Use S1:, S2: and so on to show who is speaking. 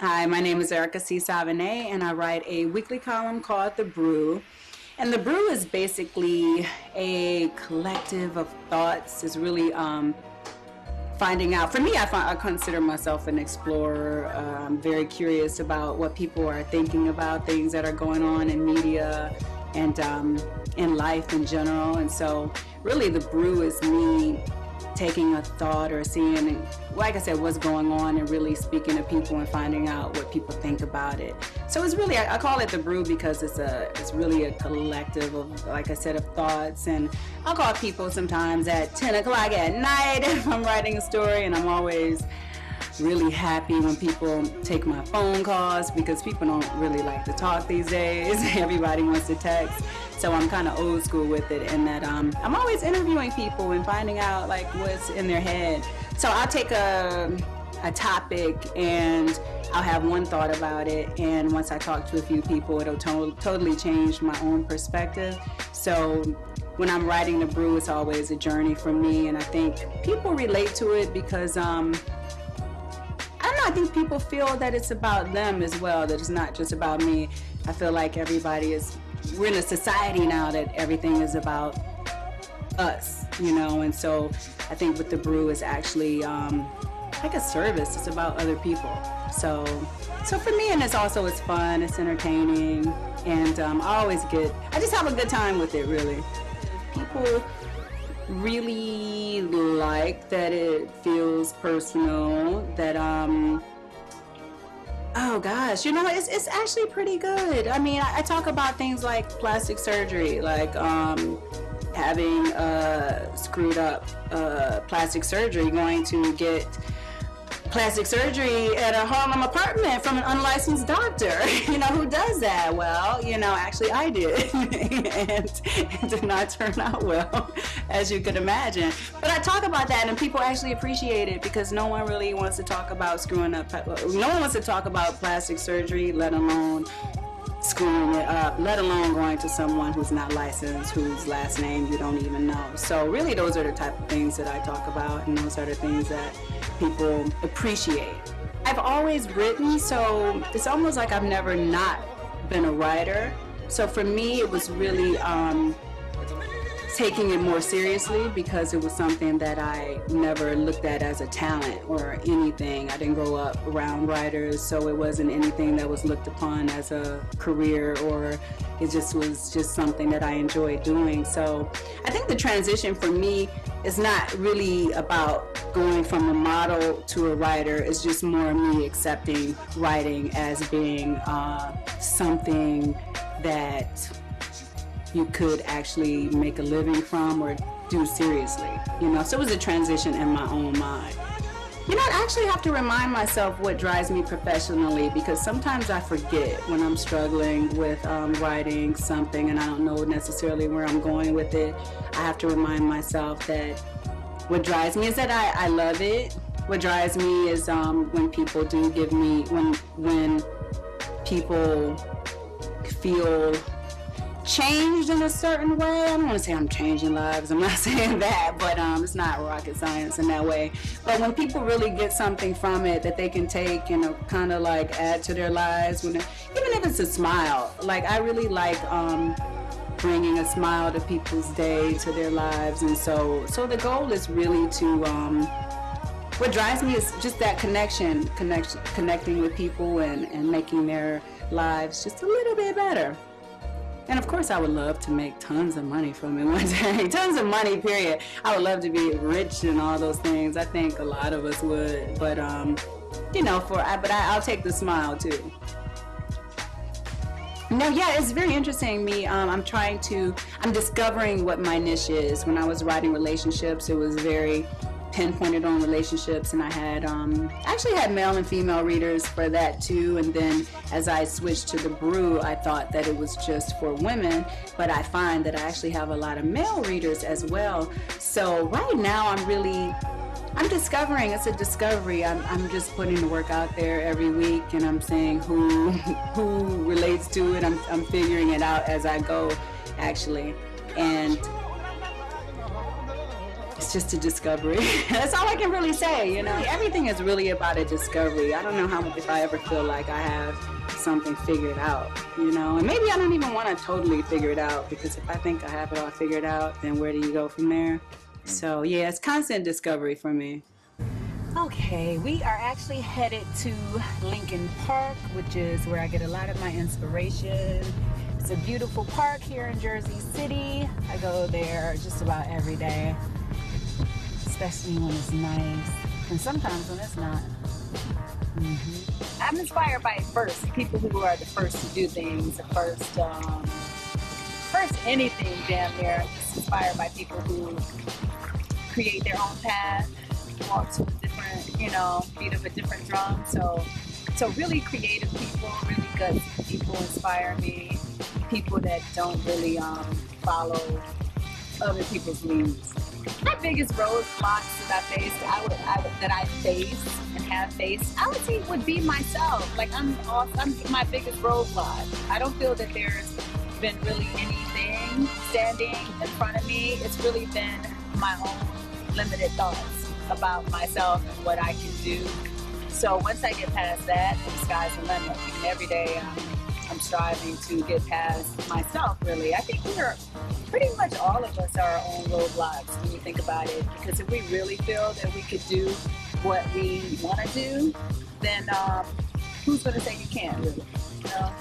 S1: Hi, my name is Erica C. Savane, and I write a weekly column called The Brew. And The Brew is basically a collective of thoughts. It's really finding out. For me, I consider myself an explorer. I'm very curious about what people are thinking about, things that are going on in media and in life in general. And so, really, The Brew is me taking a thought or seeing, like I said, what's going on and really speaking to people and finding out what people think about it. So it's really, I call it The Brew because it's really a collective of, like I said, of thoughts. And I'll call people sometimes at 10 o'clock at night if I'm writing a story, and I'm always really happy when people take my phone calls because people don't really like to talk these days. Everybody wants to text. So I'm kind of old school with it in that I'm always interviewing people and finding out like what's in their head. So I'll take a topic and I'll have one thought about it, and once I talk to a few people, it'll totally change my own perspective. So when I'm writing The Brew, it's always a journey for me, and I think people relate to it because I don't know, I think people feel that it's about them as well, that it's not just about me. I feel like we're in a society now that everything is about us, and so I think with The Brew is actually like a service. It's about other people. So for me, and it's fun, it's entertaining, and I just have a good time with it, really. People really like that it feels personal, that oh gosh, it's actually pretty good. I mean, I talk about things like plastic surgery, like having screwed up plastic surgery, going to get plastic surgery at a Harlem apartment from an unlicensed doctor. Who does that? Well, actually I did. And it did not turn out well, as you could imagine. But I talk about that and people actually appreciate it because no one really wants to talk about screwing up. No one wants to talk about plastic surgery, let alone screwing it up, let alone going to someone who's not licensed, whose last name you don't even know. So really those are the type of things that I talk about, and those are the things that people appreciate. I've always written, so it's almost like I've never not been a writer. So for me, it was really taking it more seriously because it was something that I never looked at as a talent or anything. I didn't grow up around writers, so it wasn't anything that was looked upon as a career, or it just was just something that I enjoyed doing. So I think the transition for me is not really about going from a model to a writer. It's just more me accepting writing as being something that you could actually make a living from or do seriously, So it was a transition in my own mind. I actually have to remind myself what drives me professionally, because sometimes I forget when I'm struggling with writing something and I don't know necessarily where I'm going with it. I have to remind myself that what drives me is that I love it. What drives me is when people do give me, when people feel changed in a certain way. I don't want to say I'm changing lives, I'm not saying that, but it's not rocket science in that way. But when people really get something from it that they can take and kind of like add to their lives, even if it's a smile, like I really like bringing a smile to people's day, to their lives. And so the goal is really to what drives me is just that connecting with people and making their lives just a little bit better. And of course, I would love to make tons of money from it one day. Tons of money, period. I would love to be rich and all those things. I think a lot of us would. But, I'll take the smile too. No, yeah, it's very interesting. I'm discovering what my niche is. When I was writing relationships, it was very pinpointed on relationships, and I had actually had male and female readers for that too. And then as I switched to The Brew, I thought that it was just for women, but I find that I actually have a lot of male readers as well. So right now I'm discovering. It's a discovery. I'm just putting the work out there every week, and I'm saying who relates to it. I'm figuring it out as I go, actually. And it's just a discovery. That's all I can really say, you know. Everything is really about a discovery. I don't know if I ever feel like I have something figured out, you know. And maybe I don't even want to totally figure it out, because if I think I have it all figured out, then where do you go from there? So yeah, it's constant discovery for me. Okay, we are actually headed to Lincoln Park, which is where I get a lot of my inspiration. It's a beautiful park here in Jersey City. I go there just about every day, especially when it's nice, and sometimes when it's not.
S2: I'm inspired by first people who are the first to do things, the first anything damn near. I'm just inspired by people who create their own path, walk to a different, you know, beat of a different drum. So really creative people, really gutsy people inspire me. People that don't really follow other people's leads. My biggest roadblocks that I face and have faced, I would say would be myself. Like I'm my biggest roadblock. I don't feel that there's been really anything standing in front of me. It's really been my own limited thoughts about myself and what I can do. So once I get past that, the sky's the limit. And every day I'm striving to get past myself, really. I think pretty much all of us are our own roadblocks when you think about it. Because if we really feel that we could do what we want to do, then who's going to say you can't, really? You know?